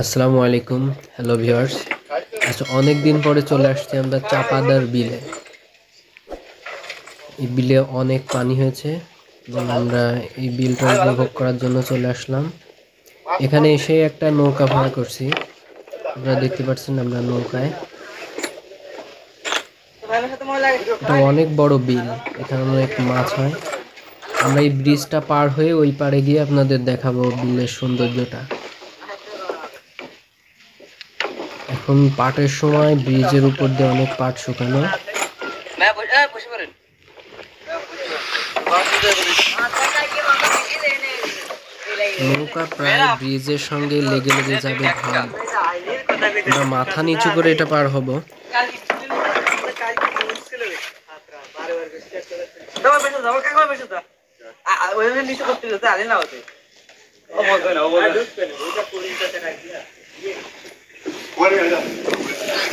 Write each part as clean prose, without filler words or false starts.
আসসালামু আলাইকুম। Hello viewers, আচ্ছা অনেক দিন পরে চলে আসছি আমরা চাপাদার বিলে। এই বিলে অনেক পানি হয়েছে এবং আমরা এই বিলটা উপভোগ করার জন্য চলে আসলাম। এখানে এসে একটা নৌকা ভাড়া করছি। আপনারা দেখতে পাচ্ছেন আমরা নৌকায়। এটা অনেক বড় বিল, এখানে অনেক মাছ হয়। আমরা এই ব্রিজটা পার হয়ে ওই পাড়ে গিয়ে আপনাদের দেখাবো বিলের সৌন্দর্যটা। এখন পাটের সময় ব্রিজের উপর দিয়ে অনেক পাট শুকানো। নৌকা প্রায় ব্রিজের সঙ্গে লেগে লেগে যাবে ভাব। আমরা মাথা নিচু করে এটা পার হব।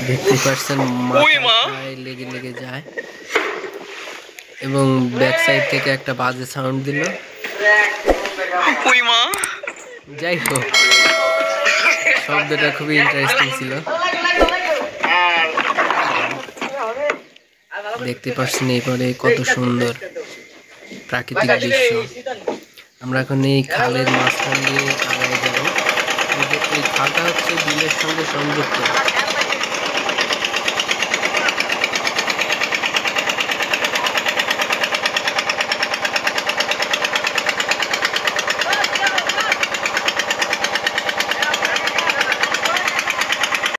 দেখতে পাচ্ছেন মাথায় লেগে লেগে যায় এবং ব্যাক সাইড থেকে একটা বাজে সাউন্ড দিল। যাই হোক, শব্দটা খুবই ইন্টারেস্টিং ছিল। দেখতে পাচ্ছেন এরপরে কত সুন্দর প্রাকৃতিক দৃশ্য। আমরা এখন এই খালের মাঝখান দিয়ে আগায় যাব। এই খালটা হচ্ছে বিলের সঙ্গে সংযুক্ত।